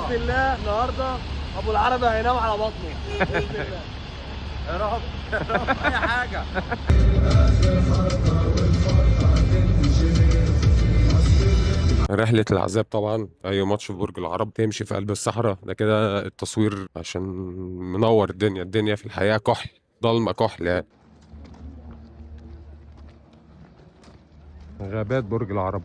باذن الله النهارده ابو العربي هينام على بطنه باذن الله. يا رب يا رب اي حاجه. رحلة العذاب طبعا، أي ماتش في برج العرب تمشي في قلب الصحراء، ده كده التصوير عشان منور الدنيا في الحقيقة كحل، ضلمة كحل يعني. غابات برج العرب.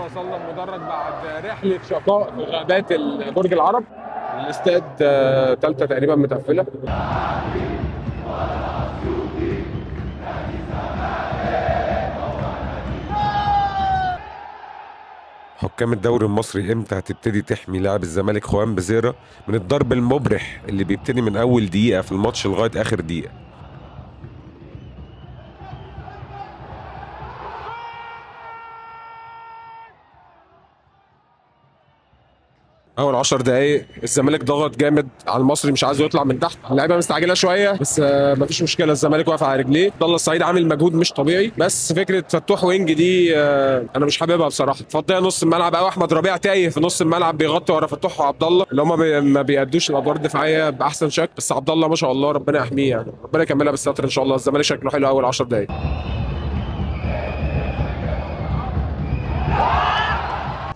وصلنا المدرج بعد رحلة شقاء في غابات برج العرب. الاستاد تالتة تقريبا متقفلة. حكام الدوري المصري امتى هتبتدي تحمي لاعب الزمالك خوان بزيرة من الضرب المبرح اللي بيبتدي من اول دقيقة في الماتش لغاية اخر دقيقة؟ اول 10 دقايق الزمالك ضغط جامد على المصري، مش عايزه يطلع من تحت، اللعيبه مستعجله شويه بس مفيش مشكله، الزمالك واقف على رجليه. عبد الله السعيد عامل مجهود مش طبيعي، بس فكره فتوح وينج دي انا مش حاببها بصراحه. تفضيها نص الملعب او احمد ربيع تايه في نص الملعب بيغطي ورا فتوح وعبد الله اللي هم ما بيأدوش الادوار الدفاعيه باحسن شكل، بس عبد الله ما شاء الله ربنا يحميه يعني، ربنا يكملها بالستر ان شاء الله. الزمالك شكله حلو اول 10 دقايق.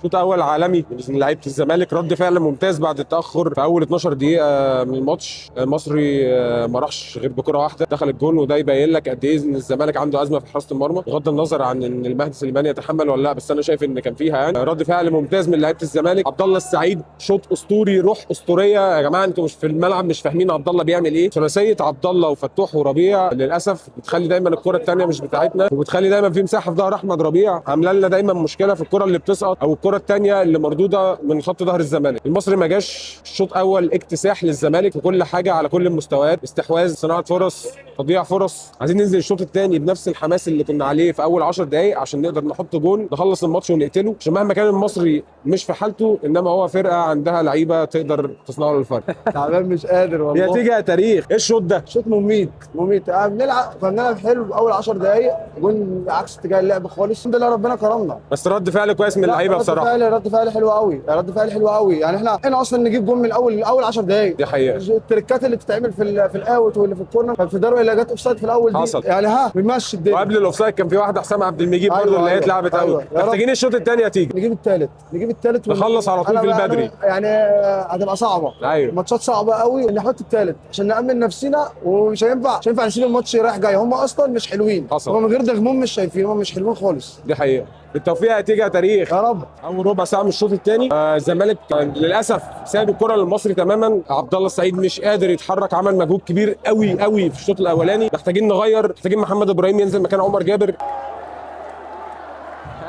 شوط اول عالمي من لعيبه الزمالك، رد فعل ممتاز بعد التاخر في اول 12 دقيقه من الماتش. المصري ما راحش غير بكره واحده دخل الجون، وده يبين لك قد ايه ان الزمالك عنده ازمه في حراسه المرمى، بغض النظر عن ان المهدي سليمان يتحمل ولا لا، بس انا شايف ان كان فيها يعني رد فعل ممتاز من لعيبه الزمالك. عبد الله السعيد شوط اسطوري، روح اسطوريه. يا جماعه انتوا مش في الملعب مش فاهمين عبد الله بيعمل ايه. ثلاثيه عبد الله وفتوح وربيع للاسف بتخلي دايما الكره الثانيه مش بتاعتنا، وبتخلي دايما في مساحه في ظهر احمد ربيع، عامله لنا دايما مشكله في الكره اللي بتسقط او الكره الثانيه اللي مردوده من خط ظهر الزمالك. المصري ما جاش الشوط اول اكتساح للزمالك في كل حاجه على كل المستويات، استحواذ، صناعه فرص، تضييع فرص. عايزين ننزل الشوط الثاني بنفس الحماس اللي كنا عليه في اول 10 دقائق عشان نقدر نحط جون نخلص الماتش ونقتله، عشان مهما كان المصري مش في حالته انما هو فرقه عندها لعيبه تقدر تصنع له الفرق. تعبان مش قادر والله. هي تيجي يا تاريخ. ايه الشوط ده؟ شوط مميت بنلعب حلو اول 10 دقائق، جون عكس اتجاه اللعب خالص. الحمد لله ربنا كرمنا، بس رد فعل كويس من اللعيبه بصراحه. رد فعل حلو قوي، رد فعل حلو قوي. يعني احنا اصلا نجيب جون من اول 10 دقائق، دي حقيقه. التريكات اللي بتتعمل في الاوت واللي في الكورنر في ضربه اللي جت اوفسايد في الاول دي حصل. يعني بنمشي الدنيا. وقبل الاوفسايد كان في واحده حسام عبد المجيد برضه اللي هي اتلعبت قوي. محتاجين الشوط الثاني تيجي نجيب الثالث نخلص على طول في البدري. يعني هتبقى صعبه. ايوه ماتشات صعبه قوي، نحط الثالث عشان نامن نفسنا، ومش هينفع نسيب الماتش رايح جاي. هم اصلا مش حلوين، هم من غير دغمهم مش شايفين، هم مش حلوين خالص. دي حقيقه. بالتوفيق هتيجي يا تاريخ يا رب. اول ربع ساعه من الشوط الثاني الزمالك للاسف ساب الكره للمصري تماما. عبد الله السعيد مش قادر يتحرك، عمل مجهود كبير قوي قوي في الشوط الاولاني. محتاجين نغير، محتاجين محمد ابراهيم ينزل مكان عمر جابر.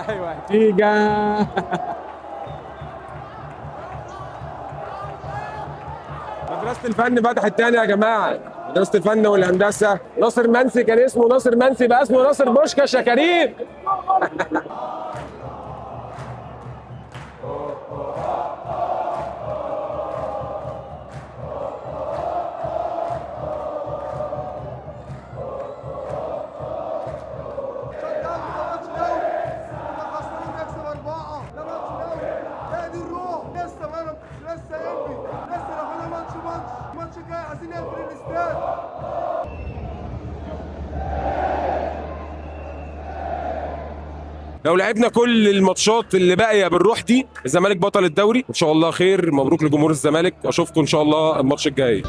ايوه تيجا. مدرسة الفن فتحت تاني يا جماعة، مدرسة الفن والهندسة. ناصر منسي كان اسمه ناصر منسي بقى اسمه ناصر بوشكاش يا كريم. لو لعبنا كل الماتشات اللي باقيه بالروح دي الزمالك بطل الدوري ان شاء الله. خير، مبروك لجمهور الزمالك، واشوفكم ان شاء الله الماتش الجاي.